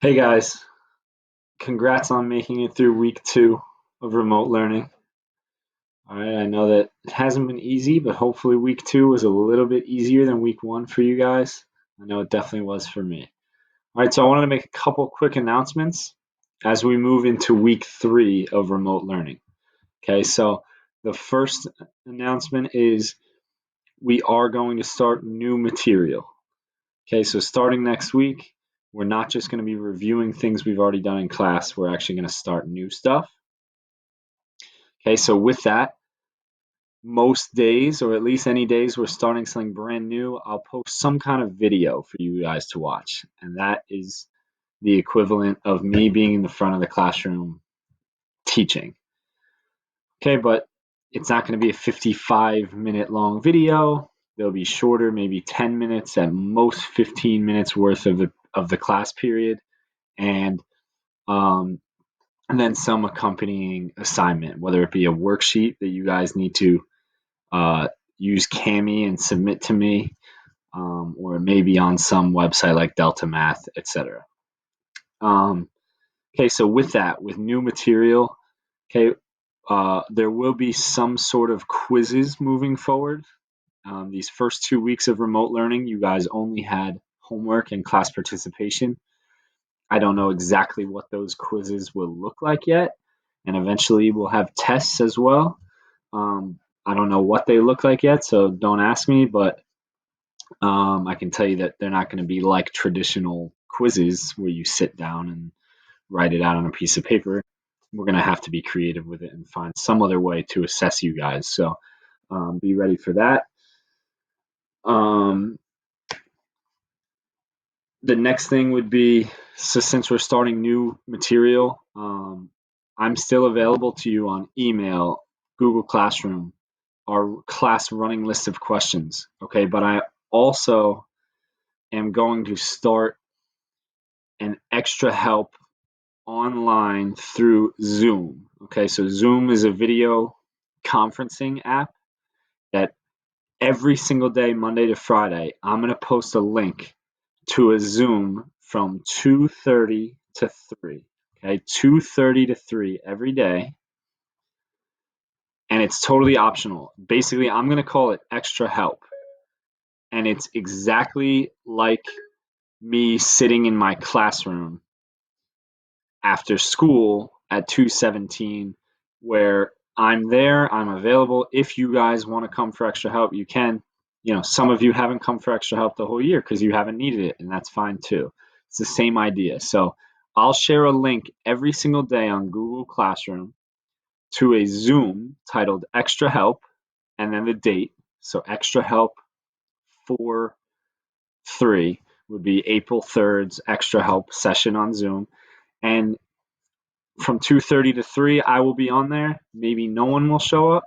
Hey guys, congrats on making it through week 2 of remote learning. All right, I know that it hasn't been easy, but hopefully week 2 was a little bit easier than week 1 for you guys. I know it definitely was for me. All right, so I wanted to make a couple quick announcements as we move into week 3 of remote learning. Okay, so the first announcement is we are going to start new material. Okay, so starting next week, we're not just going to be reviewing things we've already done in class, we're actually going to start new stuff. Okay, so with that, most days, or at least any days we're starting something brand new, I'll post some kind of video for you guys to watch. And that is the equivalent of me being in the front of the classroom teaching. Okay, but it's not going to be a 55-minute long video. They'll be shorter, maybe 10 minutes, at most 15 minutes worth of the class period. And um, and then some accompanying assignment, whether it be a worksheet that you guys need to uh, use Kami and submit to me, or maybe on some website like Delta Math, etc. Um, okay, so with that, with new material, okay, there will be some sort of quizzes moving forward. These first 2 weeks of remote learning, you guys only had homework and class participation. I don't know exactly what those quizzes will look like yet, and eventually we'll have tests as well. I don't know what they look like yet, so don't ask me, but I can tell you that they're not going to be like traditional quizzes where you sit down and write it out on a piece of paper. We're going to have to be creative with it and find some other way to assess you guys. So be ready for that. Um, the next thing would be, so since we're starting new material, I'm still available to you on email, Google Classroom, our class running list of questions. Okay, but I also am going to start an extra help online through Zoom. Okay, so Zoom is a video conferencing app that every single day, Monday to Friday, I'm going to post a link to a Zoom from 2:30 to 3. Okay, 2:30 to 3 every day. And it's totally optional. Basically, I'm going to call it extra help. And it's exactly like me sitting in my classroom after school at 2:17, where I'm there, I'm available. If you guys want to come for extra help, you can. Some of you haven't come for extra help the whole year because you haven't needed it, and that's fine too. It's the same idea. So I'll share a link every single day on Google Classroom to a Zoom titled Extra Help and then the date. So Extra Help 4/3 would be April 3rd's Extra Help session on Zoom. And from 2:30 to 3, I will be on there. Maybe no one will show up.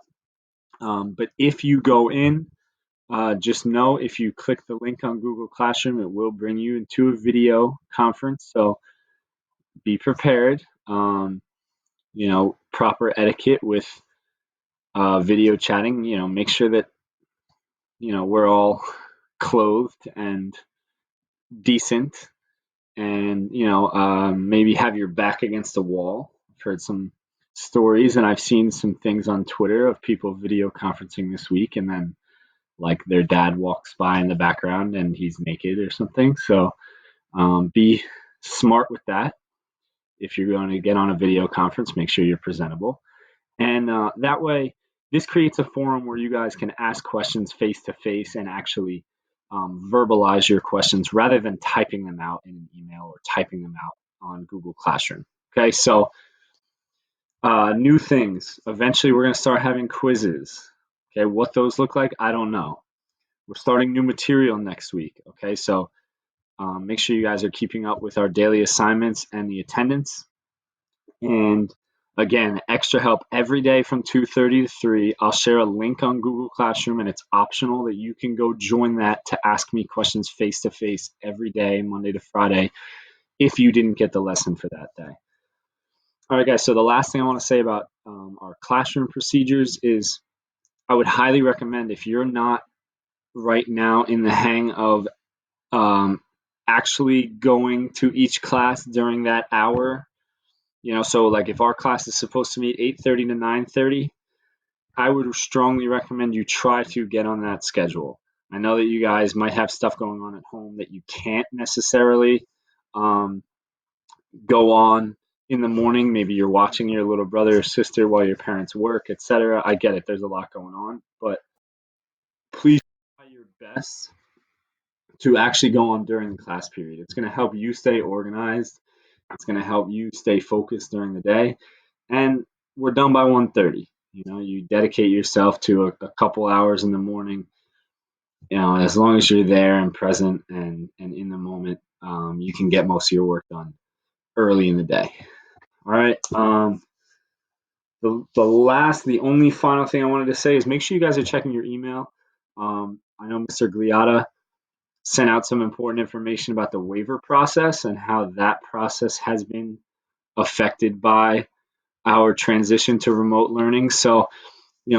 But if you go in, just know if you click the link on Google Classroom, it will bring you into a video conference. So be prepared. Proper etiquette with video chatting. Make sure that we're all clothed and decent, and maybe have your back against a wall. I've heard some stories, and I've seen some things on Twitter of people video conferencing this week, and then like their dad walks by in the background and he's naked or something. So be smart with that. If you're going to get on a video conference, make sure you're presentable, and that way, this creates a forum where you guys can ask questions face to face and actually verbalize your questions rather than typing them out in an email or typing them out on Google Classroom. Okay, so new things. Eventually, we're going to start having quizzes. Okay, what those look like, I don't know. We're starting new material next week. Okay, so make sure you guys are keeping up with our daily assignments and the attendance. And again, extra help every day from 2:30 to 3. I'll share a link on Google Classroom, and it's optional that you can go join that to ask me questions face to face every day, Monday to Friday, if you didn't get the lesson for that day. All right, guys. So the last thing I want to say about our classroom procedures is I would highly recommend, if you're not right now in the hang of actually going to each class during that hour. So like if our class is supposed to meet 8:30 to 9:30, I would strongly recommend you try to get on that schedule. I know that you guys might have stuff going on at home that you can't necessarily um, go on in the morning. Maybe you're watching your little brother or sister while your parents work, etc. I get it. There's a lot going on, but please try your best to actually go on during the class period. It's going to help you stay organized. It's going to help you stay focused during the day. And we're done by 1:30. You dedicate yourself to a couple hours in the morning. As long as you're there and present and in the moment, you can get most of your work done early in the day. All right. The only final thing I wanted to say is make sure you guys are checking your email. I know Mr. Gliata sent out some important information about the waiver process and how that process has been affected by our transition to remote learning. So,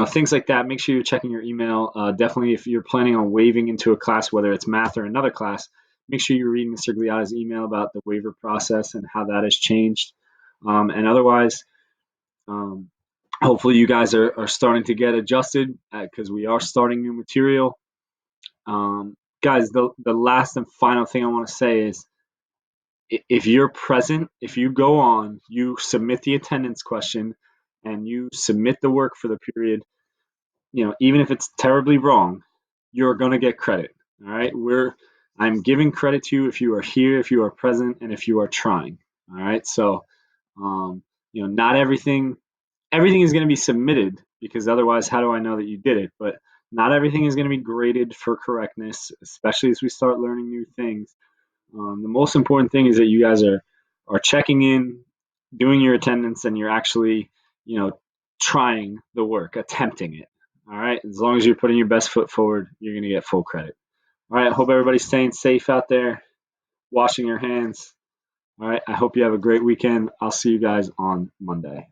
things like that, make sure you're checking your email. Definitely, if you're planning on waiving into a class, whether it's math or another class, make sure you read Mr. Gliata's email about the waiver process and how that has changed. And otherwise, um, hopefully you guys are starting to get adjusted because we are starting new material. Guys, the last and final thing I want to say is if you're present, if you go on, you submit the attendance question and you submit the work for the period, even if it's terribly wrong, you're going to get credit. All right. I'm giving credit to you if you are here, if you are present, and if you are trying. All right. So, not everything is going to be submitted because otherwise, how do I know that you did it? But not everything is going to be graded for correctness, especially as we start learning new things. The most important thing is that you guys are checking in, doing your attendance, and you're actually, trying the work, attempting it. All right. As long as you're putting your best foot forward, you're going to get full credit. All right. I hope everybody's staying safe out there, washing your hands. All right. I hope you have a great weekend. I'll see you guys on Monday.